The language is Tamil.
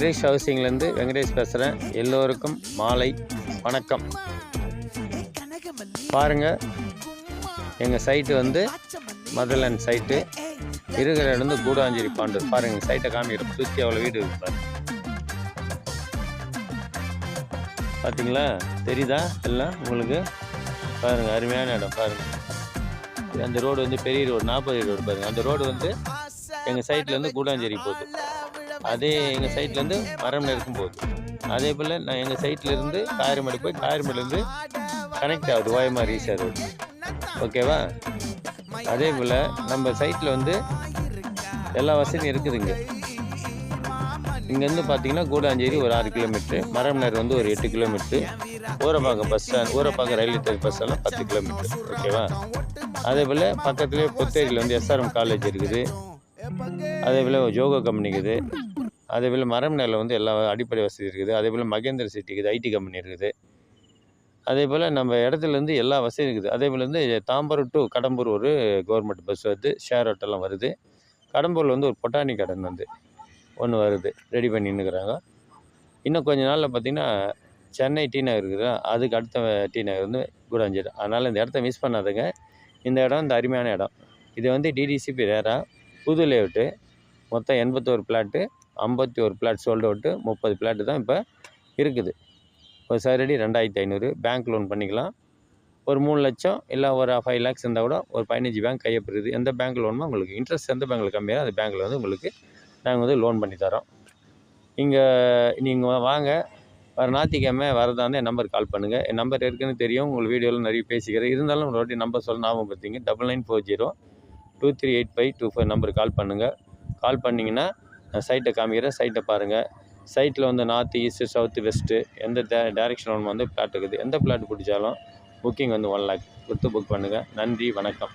கிரீஷ் ஹவுசிங்லேருந்து வெங்கடேஷ் பேசுகிறேன். எல்லோருக்கும் மாலை வணக்கம். பாருங்கள், எங்கள் சைட்டு வந்து மதர்லேண்ட் சைட்டு இருக்கிற இடம் வந்து கூடாஞ்சேரி பாண்டு. பாருங்கள், சைட்டை காமிக்கிறோம். சுற்றி அவ்வளோ வீடு இருக்கு பாருங்க. பார்த்தீங்களா, தெரியுதா எல்லாம் உங்களுக்கு? பாருங்கள், அருமையான இடம் பாருங்கள். அந்த ரோடு வந்து பெரிய ரோடு, 40 ரோடு பாருங்கள். அந்த ரோடு வந்து எங்கள் சைட்லேருந்து கூடாஞ்சேரி போகுது. அதே எங்கள் சைட்லேருந்து மரம்நேருக்கும் போகுது. அதே போல் நான் எங்கள் சைட்லேருந்து காயரமேடு போய் காயரமேடுலேருந்து கனெக்ட் ஆகுது ஓஎம்ஆர் ஈசா ரோடு. ஓகேவா? அதே போல் நம்ம சைட்டில் வந்து எல்லா வசதியும் இருக்குதுங்க. இங்கேருந்து பார்த்தீங்கன்னா கூடாஞ்சேரி ஒரு 6 கிலோமீட்ரு, மரம்நேர் வந்து ஒரு 8 kilometre, Urapakkam bus stand, Urapakkam railway station bus stand 10 kilometre. ஓகேவா? அதே போல் பக்கத்துலேயே பொத்தேரியில் வந்து எஸ்ஆர்எம் காலேஜ் இருக்குது. அதே போல் ஜோகோ கம்பெனி இருக்குது. அதே போல் மரம்நேரில் வந்து எல்லா அடிப்படை வசதி இருக்குது. அதே போல் மகேந்திர சிட்டி இருக்குது, ஐடி கம்பெனி இருக்குது. அதே போல் நம்ம இடத்துலேருந்து எல்லா வசதியும் இருக்குது. அதே போல் வந்து தாம்பரம் டு கடம்பூர் ஒரு கவர்மெண்ட் பஸ் வருது, ஷேர் ஆட்டோலாம் வருது. கடம்பூரில் வந்து ஒரு பொட்டானி கார்டன் வந்து ஒன்று வருது, ரெடி பண்ணின்னுக்கிறாங்க. இன்னும் கொஞ்சம் நாளில் பார்த்திங்கன்னா சென்னை டி நகர் இருக்குதா, அதுக்கு அடுத்த டி நகர் வந்து கூடாஞ்சேரி. அதனால் இந்த இடத்த மிஸ் பண்ணாதுங்க. இந்த இடம் இந்த அருமையான இடம். இது வந்து டிடிசிபி ரேரா புது லேஅவுட்டு. மொத்தம் 81 plot, 51 plot sold out, 30 plot தான் இப்போ இருக்குது. ஒரு சதுரடி 2500. பேங்க் லோன் பண்ணிக்கலாம். ஒரு 3 லட்சம் இல்லை ஒரு 5 lakhs இருந்தால் கூட ஒரு 15 பேங்க் கையப்படுது. எந்த பேங்க் லோனுமோ உங்களுக்கு இன்ட்ரெஸ்ட் எந்த பேங்க்கில் கம்மியாக அந்த பேங்க்கில் வந்து உங்களுக்கு நாங்கள் வந்து லோன் பண்ணி தரோம். இங்கே நீங்கள் வாங்க, வர ஞாயிற்றுக்கிழமை வரதா இருந்தால் என் நம்பருக்கு கால் பண்ணுங்கள். என் நம்பர் இருக்குன்னு தெரியும், உங்களுக்கு வீடியோவில் நிறைய பேசிக்கிறேன். இருந்தாலும் ஒரு வாட்டி நம்பர் சொல்ல ஞாபகம் படுத்திங்க. 9940238524 நம்பருக்கு கால் பண்ணுங்கள். கால் பண்ணிங்கன்னா நான் சைட்டை காமிக்கிறேன், சைட்டை பாருங்கள். சைட்டில் வந்து நார்த்து, ஈஸ்ட்டு, சவுத்து, வெஸ்ட்டு எந்த டைரெக்ஷன் ஒன்று வந்து பிளாட் இருக்குது. எந்த பிளாட் பிடிச்சாலும் புக்கிங் வந்து 1 lakh கொடுத்து புக் பண்ணுங்கள். நன்றி, வணக்கம்.